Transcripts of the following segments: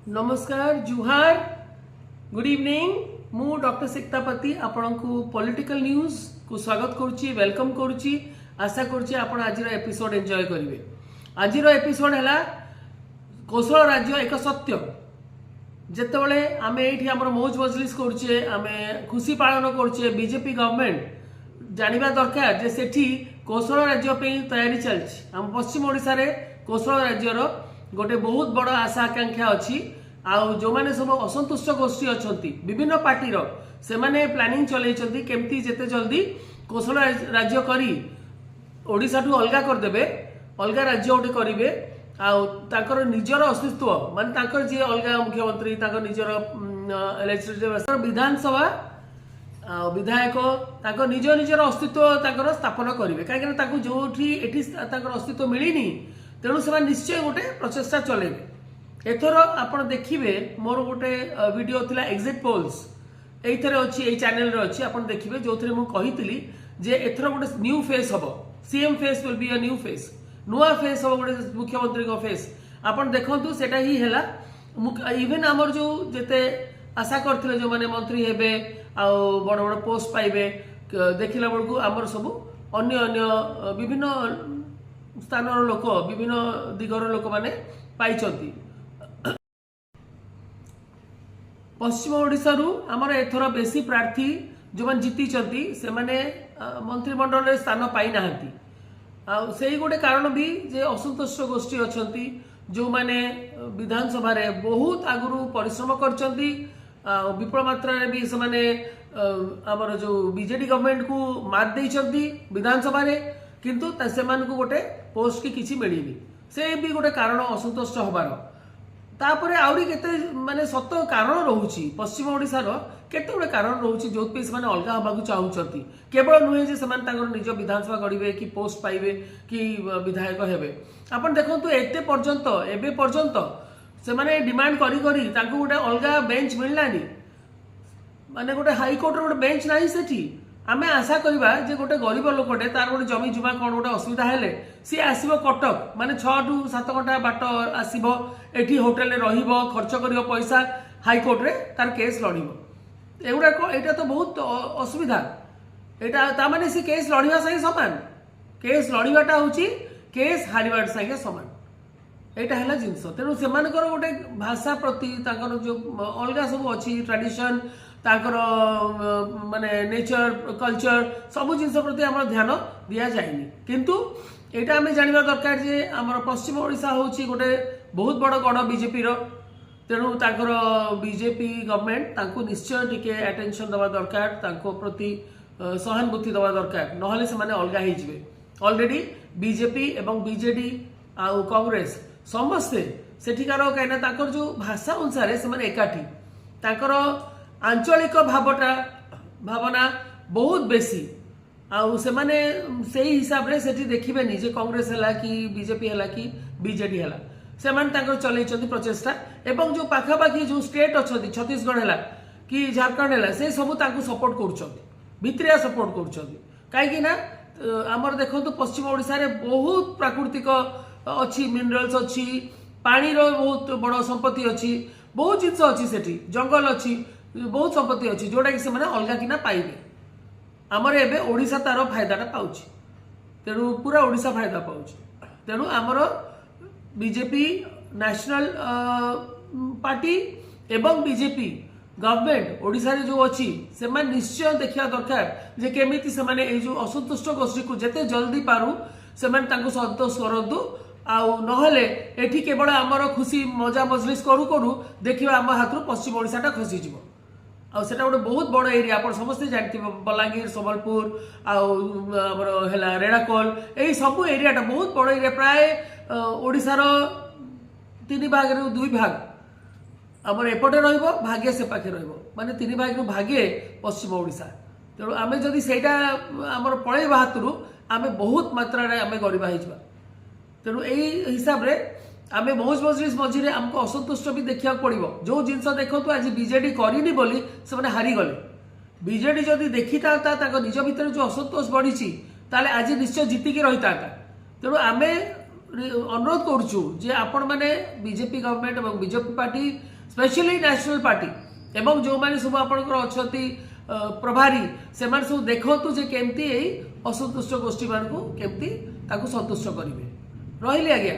नमस्कार जुहार good evening मु doctor सिक्तापति आपण को पॉलिटिकल न्यूज को स्वागत करुच्ची वेलकम करुच्ची आशा करुच्ची आपण आज एपिसोड एंजॉय करेंगे। आज एपिसोड है कौशल राज्य एक सत्य जितेबले आम ये आम मौज मजलिस करुचे आम खुशी पालन करुचे बीजेपी गवर्नमेंट जानिबा दरकार जे सेठी कौशल राज्य पे तैयारी चलती आम पश्चिम ओडिशा रे कौशल राज्यर गोटे बहुत बड़ आशा आकांक्षा अच्छी आउ जो माने सब असंतुष्ट गोष्ठी अच्छा विभिन्न पार्टीर से माने प्लानिंग चलैछंती केमती जेते जल्दी कौशल राज्य करी ओडिशा ठू अलगा करदेबे अलगा राज्य गोटे करेंगे आउ ताकर निजर अस्तित्व माने ताकर जे अलगा मुख्यमंत्री ताकर निजर लेजिस्लेटिव विधानसभा विधायक ताकर निज निजर अस्तित्व ताकर स्थापन करेंगे कहीं जो अस्तित्व मिलनी तेणु से निश्चय गोटे प्रचेषा चलेबे। एथर आप देखिए मोर गोटे वीडियो थिला एग्जिट पोल्स एथरे अच्छी ये चैनल रे अच्छी आप देखिए जो थे मुझे जे एथर गोटे न्यू फेस हम CM face will be a new face नुआ फेस हम गोटे मुख्यमंत्री को फेस आप देखु सेटा ही है इवेन आमर जो जेते आशा करते जो माने मंत्री हेबे आउ बड़ बड़ पोस्ट पाइबे देखला बेलू आमर सब अन्य अन्य विभिन्न स्थान लोक विभिन्न दिगर लोक माने पाइचंती। पश्चिम ओडिशा रु आमर एथर बेसी प्रार्थी जो मैंने जीती से माने मंत्रिमंडल रे स्थान पाई नाहंती से गोटे कारण भी जे असंतुष्ट गोष्ठी अच्छी जो माने विधानसभा रे बहुत आगुरु परिश्रम करचंती विपुल मात्रा रे भी से माने आमर जो बीजेडी गवर्नमेंट को मात देइचंती विधानसभा रे किंतु से गोटे पोस्ट की किसी मिलनी से भी गोटे कारण असंतुष्ट हबार तापरे आउरी केते माने सत कारण रोची पश्चिम ओडिशार केते गोटे कारण रोची जो से अलग हवा चाहूँगी केवल नुहे जे से निज विधानसभा गढ़े कि पोस्ट पाइबे कि विधायक हेबे आपन देखंतु एते पर्यंत एबे पर्यंत से माने डिमांड करी करी तांको गोटे अलग बेंच मिललानी माने गोटे हाईकोर्ट गोटे बेंच नाही सेठी आमे आशा करवा जे गोटे गरीब लोकटे तार गोटे जमी जुमा कौन गोटे असुविधा हेले सी आसब कटक माने 6 टू 7 घंटा बाट आसब एठी होटेल रहिबो खर्च करियो पैसा हाईकोर्ट रे तार केस लड़िबो एगुड़ा एटा तो बहुत असुविधा एटा ता माने सी केस लड़िबा संगे समान केस लड़िबाटा होची केस हारिबा संगे समान एटा हला जिंस तेणु से गोटे भाषा प्रति ताकर जो अलगा सब अच्छी ट्रेडिशन ताकर माने नेचर कल्चर सब जिन प्रति आम ध्यान दि जाएनि किंतु यहाँ आम जानवा दरकार जे आमर पश्चिम ओडिशा होची गोटे बहुत बड़ गढ़ बीजेपी तेणु ताकर बीजेपी गवर्नमेंट तांको निश्चय टिके अटेंशन दवा दरकार तांको प्रति सहानुभूति दवा दरकार नहले से माने अलगा हो जिवे ऑलरेडी बीजेपी एवं बीजेडी आउ कांग्रेस समस्ते सेठिकार कहीं ताकर जो भाषा अनुसार से माने एकाठी ताकर आंचलिक भावना बहुत बेसी आउ से माने से हिसाब रे सेठी देखिबे जे कांग्रेस हला कि बीजेपी हला कि बीजेडी हला से माने ताकर चलैचंती प्रचेष्टा एवं जो पाखापाखी जो स्टेट अच्छी छत्तीसगढ़ हला कि झारखंड हला से सब तांको सपोर्ट करूछंती भित्रिया सपोर्ट करूछंती काहे ना आमर देखंतु पश्चिम ओडिशा रे बहुत प्राकृतिक अच्छी मिनरल्स अच्छी पानी रो बहुत बड़ संपत्ति अच्छी बहुत जिनस अच्छी सेठी जंगल अच्छी बहुत संपत्ति अच्छी जोटा कि से अलगा किना पाइबे आमर एबे ओडिशा तार फायदाटा पाउछि तेणु पूरा ओडिशा फायदा पाउछि तेणु आमर बीजेपी नेशनल पार्टी एवं बीजेपी गवर्नमेंट ओडिशा रे जो अच्छी से निश्चय देखा दरकार जे केमिति से माने ए जो असंतुष्ट गोष्ठी को जेते जल्दी पारू से संतोष करंतु आउ नहले एठी केवल आमर खुशी मजा मजलिस करू करू देखिबा आम हाथ पश्चिम ओडिशाटा खसी जिवो आउ सेटा गोटे बहुत बड़ एरिया आप समस्ते जानते बलांगीर संबलपुर आमर है रेणाकोल यही सब एरियाटा बहुत बड़ एरिया प्राय ओडिशार 3 भाग रु 2 भाग आमर एपटे रहिबो भाग्य से पाखे रहिबो माने 3 भाग रु भाग्य पश्चिम ओडिशा तेणु आमे जदि सेटा आमर पळेबा हातरू आमे बहुत मात्रा रे आमे गरीबा हिजबा तेणु यही हिसाब रे आम मौज मजलिस मझे आमको असंतुष्ट भी देखा पड़ो जो जिनस देखु आज बीजेडी करनी बोली से मैंने हारीगले बीजेडी जदि देखी था निज भितर जो असंतोष बढ़ी ताले आज निश्चय जीतिकी रही था तेणु आम अनुरोध करुचु जे आपण माने बीजेपी गवर्नमेंट और BJP party specially national party एवं जो माने सब आपनकर अछती प्रभारी से माने सब देखतु जे केमती एई असंतुष्ट गोष्ठी मान को केमती ताकू संतुष्ट करिवे रहिले आज्ञा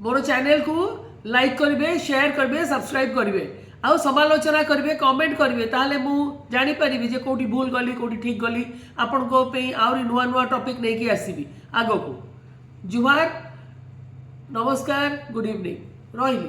मोर चैनल को लाइक करिवे शेयर करिवे सब्सक्राइब करिवे आउ समालोचना करिवे कमेंट करिवे ताले मु जानि परिबी जे कोठी भूल गली कोठी ठीक गली आपन को पे आउरी नुआ नुआ टॉपिक नै कि आसीबी आगो को जुहार नमस्कार गुड इवनिंग रहिली।